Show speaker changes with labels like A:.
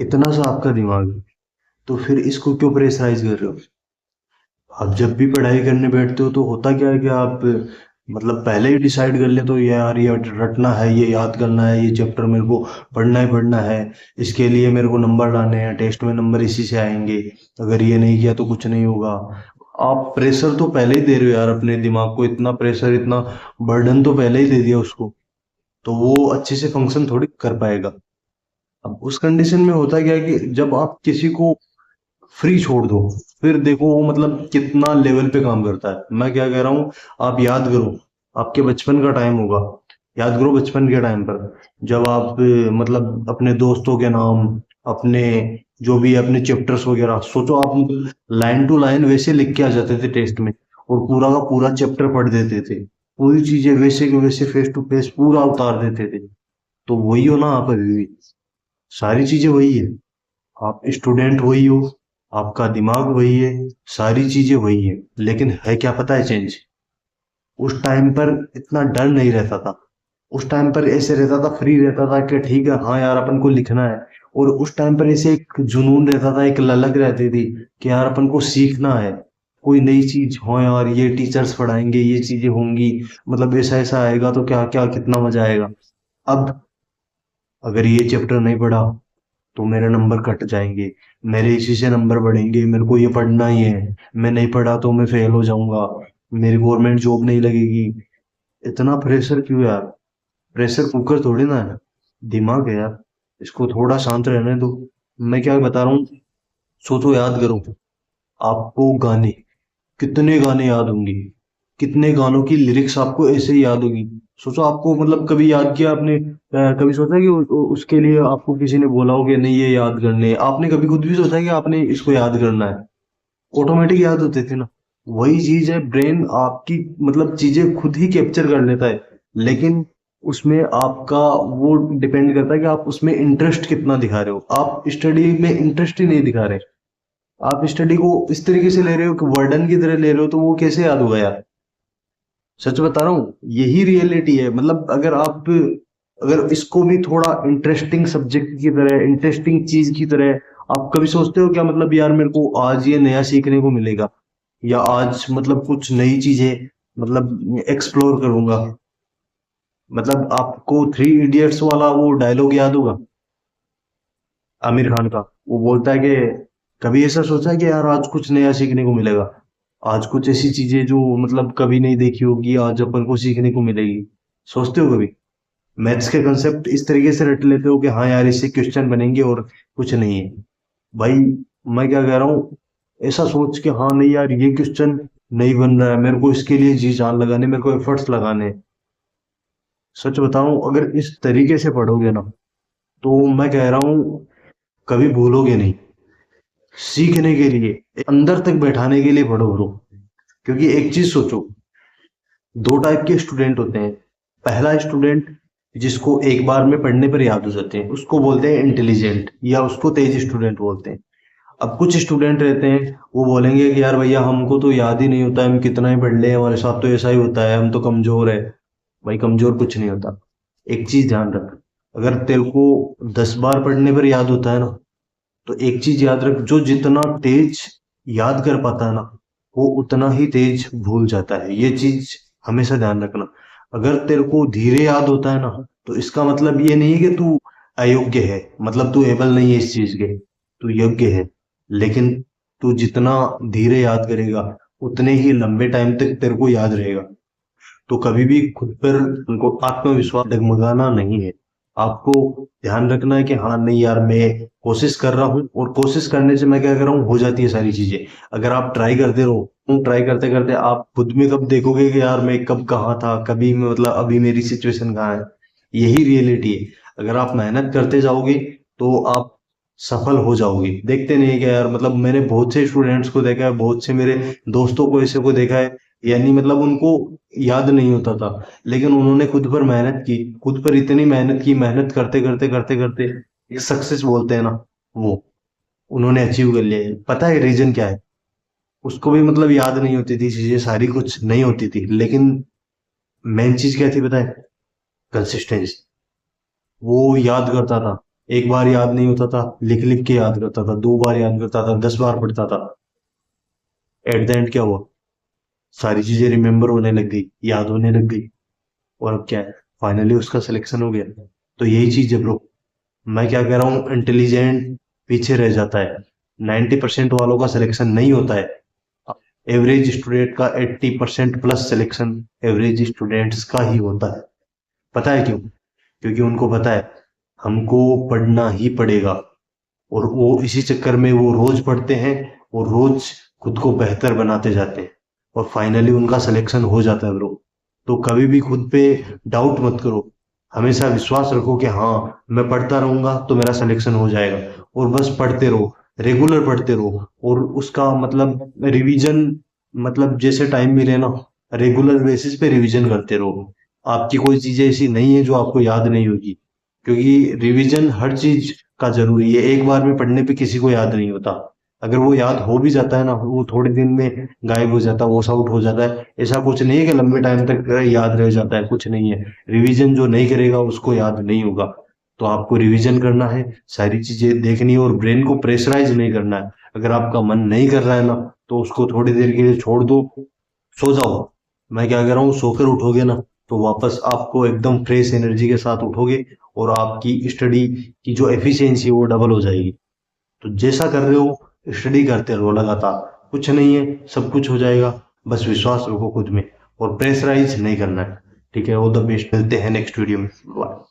A: इतना सा आपका दिमाग है, तो फिर इसको क्यों प्रेशराइज कर रहे हो? आप जब भी पढ़ाई करने बैठते हो तो होता क्या है कि आप मतलब पहले ही डिसाइड कर ले, तो ये यार ये रटना है, ये याद करना है, ये चैप्टर मेरे को पढ़ना ही पढ़ना है, इसके लिए मेरे को नंबर लाने हैं, टेस्ट में नंबर इसी से आएंगे, अगर ये नहीं किया तो कुछ नहीं होगा। आप प्रेशर तो पहले ही दे रहे हो यार, अपने दिमाग को इतना प्रेशर, इतना बर्डन तो पहले ही दे दिया उसको, तो वो अच्छे से फंक्शन थोड़ी कर पाएगा। अब उस कंडीशन में होता क्या है कि जब आप किसी को फ्री छोड़ दो, फिर देखो वो मतलब कितना लेवल पे काम करता है। मैं क्या कह रहा हूँ, आप याद करो, आपके बचपन का टाइम होगा, याद करो बचपन के टाइम पर जब आप मतलब अपने दोस्तों के नाम, अपने जो भी अपने चैप्टर्स वगैरह, सोचो आप लाइन टू लाइन वैसे लिख के आ जाते थे टेस्ट में, और पूरा का पूरा चैप्टर पढ़ देते थे, पूरी चीजें वैसे के वैसे फेस टू फेस पूरा उतार देते थे। तो वही हो ना आप अभी भी, सारी चीजें वही है, आप स्टूडेंट वही हो, आपका दिमाग वही है, सारी चीजें वही है, लेकिन है क्या पता है चेंज? उस टाइम पर इतना डर नहीं रहता था, उस टाइम पर ऐसे रहता था, फ्री रहता था कि ठीक है हाँ यार अपन को लिखना है, और उस टाइम पर ऐसे एक जुनून रहता था, एक ललक रहती थी कि यार अपन को सीखना है, कोई नई चीज हो यार, ये टीचर्स पढ़ाएंगे, ये चीजें होंगी, मतलब ऐसा ऐसा आएगा तो क्या क्या कितना मजा आएगा। अब अगर ये चैप्टर नहीं पढ़ा तो मेरे नंबर कट जाएंगे, मेरे इसी से नंबर बढ़ेंगे, मेरे को ये पढ़ना ही है, मैं नहीं पढ़ा तो मैं फेल हो जाऊंगा, मेरी गवर्नमेंट जॉब नहीं लगेगी। इतना प्रेशर क्यों यार? प्रेशर कुकर थोड़ी ना है, दिमाग है यार, इसको थोड़ा शांत रहने दो। मैं क्या बता रहा हूँ, सोचो, याद करो, आपको गाने, कितने गाने याद होंगे, कितने गानों की लिरिक्स आपको ऐसे ही याद होगी। सोचो, आपको मतलब कभी याद किया आपने, कभी सोचा कि उसके लिए आपको किसी ने बोला हो कि नहीं ये याद करने हैं? आपने कभी खुद भी सोचा कि आपने इसको याद करना है? ऑटोमेटिक याद होते थे ना। वही चीज है, ब्रेन आपकी मतलब चीजें खुद ही कैप्चर कर लेता है, लेकिन उसमें आपका वो डिपेंड करता है कि आप उसमें इंटरेस्ट कितना दिखा रहे हो। आप स्टडी में इंटरेस्ट ही नहीं दिखा रहे, आप स्टडी को इस तरीके से ले रहे हो कि वर्डन की तरह ले रहे हो, तो वो कैसे याद होगा यार? सच बता रहा हूँ, यही रियलिटी है। मतलब अगर आप, अगर इसको भी थोड़ा इंटरेस्टिंग सब्जेक्ट की तरह, इंटरेस्टिंग चीज की तरह, आप कभी सोचते हो क्या मतलब यार मेरे को आज ये नया सीखने को मिलेगा, या आज मतलब कुछ नई चीजें मतलब एक्सप्लोर करूंगा? मतलब आपको थ्री इडियट्स वाला वो डायलॉग याद होगा, आमिर खान का, वो बोलता है कि कभी ऐसा सोचा है कि यार आज कुछ नया सीखने को मिलेगा, आज कुछ ऐसी चीजें जो मतलब कभी नहीं देखी होगी आज अपन को सीखने को मिलेगी? सोचते हो कभी? मैथ्स के कंसेप्ट इस तरीके से रट लेते हो कि हाँ यार इससे क्वेश्चन बनेंगे और कुछ नहीं है। भाई मैं क्या कह रहा हूँ, ऐसा सोच के हाँ नहीं यार ये क्वेश्चन नहीं बन रहा है, मेरे को इसके लिए जी जान लगाने, मेरे को एफर्ट्स लगाने हैं। सच बताऊं, अगर इस तरीके से पढ़ोगे ना, तो मैं कह रहा हूँ कभी भूलोगे नहीं। सीखने के लिए, अंदर तक बैठाने के लिए पढ़ो ब्रो। क्योंकि एक चीज सोचो, दो टाइप के स्टूडेंट होते हैं। पहला स्टूडेंट जिसको एक बार में पढ़ने पर याद हो जाते हैं, उसको बोलते हैं इंटेलिजेंट, या उसको तेज स्टूडेंट बोलते हैं। अब कुछ स्टूडेंट रहते हैं, वो बोलेंगे कि यार भैया हमको तो याद ही नहीं होता, हम कितना ही पढ़ ले, हमारे साथ तो ऐसा ही होता है, हम तो कमजोर है। भाई कमजोर कुछ नहीं होता। एक चीज ध्यान रख, अगर तेरे को 10 बार पढ़ने पर याद होता है ना, तो एक चीज याद रख, जो जितना तेज याद कर पाता है ना, वो उतना ही तेज भूल जाता है। ये चीज हमेशा ध्यान रखना। अगर तेरे को धीरे याद होता है ना, तो इसका मतलब ये नहीं है कि तू अयोग्य है, मतलब तू एबल नहीं है इस चीज के, तू योग्य है। लेकिन तू जितना धीरे याद करेगा, उतने ही लंबे टाइम तक तेरे को याद रहेगा। तो कभी भी खुद पर उनको आत्मविश्वास डगमगाना नहीं है। आपको ध्यान रखना है कि हाँ नहीं यार मैं कोशिश कर रहा हूँ, और कोशिश करने से मैं क्या कर रहा हूँ, हो जाती है सारी चीजें। अगर आप ट्राई करते रहो, ट्राई करते करते आप खुद में कब देखोगे कि यार मैं कब कहाँ था, कभी मैं मतलब अभी मेरी सिचुएशन कहाँ है। यही रियलिटी है। अगर आप मेहनत करते जाओगे तो आप सफल हो जाओगे। देखते नहीं है क्या यार, मतलब मैंने बहुत से स्टूडेंट्स को देखा है, बहुत से मेरे दोस्तों को ऐसे को देखा है, यानी मतलब उनको याद नहीं होता था, लेकिन उन्होंने खुद पर मेहनत की, खुद पर इतनी मेहनत की, मेहनत करते करते करते करते एक सक्सेस बोलते हैं ना, वो उन्होंने अचीव कर लिया है। पता है रीजन क्या है? उसको भी मतलब याद नहीं होती थी चीजें सारी, कुछ नहीं होती थी, लेकिन मेन चीज क्या थी पता है? कंसिस्टेंसी। वो याद करता था, एक बार याद नहीं होता था, लिख लिख के याद करता था, 2 बार याद करता था, 10 बार पढ़ता था। एट द एंड क्या हुआ? सारी चीजें रिमेम्बर होने लग गई, याद होने लग गई। और अब क्या है, फाइनली उसका सिलेक्शन हो गया। तो यही चीज है ब्रो, मैं क्या कह रहा हूँ, इंटेलिजेंट पीछे रह जाता है, 90% वालों का सिलेक्शन नहीं होता है। एवरेज स्टूडेंट का 80% प्लस सिलेक्शन एवरेज स्टूडेंट्स का ही होता है। पता है क्यों? क्योंकि उनको पता है हमको पढ़ना ही पड़ेगा, और वो इसी चक्कर में वो रोज पढ़ते हैं और रोज खुद को बेहतर बनाते जाते हैं, और फाइनली उनका सिलेक्शन हो जाता है ब्रो। तो कभी भी खुद पे डाउट मत करो, हमेशा विश्वास रखो कि हाँ, मैं पढ़ता रहूंगा तो मेरा सिलेक्शन हो जाएगा। और बस पढ़ते रहो, रेगुलर पढ़ते रहो, और उसका मतलब रिवीजन, मतलब जैसे टाइम मिले ना, रेगुलर बेसिस पे रिवीजन करते रहो। आपकी कोई चीजें ऐसी नहीं है जो आपको याद नहीं होगी, क्योंकि रिवीजन हर चीज का जरूरी है। एक बार में पढ़ने पे किसी को याद नहीं होता। अगर वो याद हो भी जाता है ना, वो थोड़े दिन में गायब हो जाता है, वॉश आउट हो जाता है। ऐसा कुछ नहीं है कि लंबे टाइम तक याद रह जाता है, कुछ नहीं है। रिवीजन जो नहीं करेगा उसको याद नहीं होगा। तो आपको रिवीजन करना है, सारी चीजें देखनी है, और ब्रेन को प्रेशराइज नहीं करना है। अगर आपका मन नहीं कर रहा है ना, तो उसको थोड़ी देर के लिए छोड़ दो, सो जाओ। मैं क्या कह रहा हूँ, सोकर उठोगे ना, तो वापस आपको एकदम फ्रेश एनर्जी के साथ उठोगे, और आपकी स्टडी की जो एफिशिएंसी है वो डबल हो जाएगी। तो जैसा कर रहे हो, स्टडी करते रहो लगातार, कुछ नहीं है, सब कुछ हो जाएगा। बस विश्वास रखो खुद में, और प्रेशराइज नहीं करना है। ठीक है, ऑल द बेस्ट, मिलते हैं नेक्स्ट वीडियो में। बाय।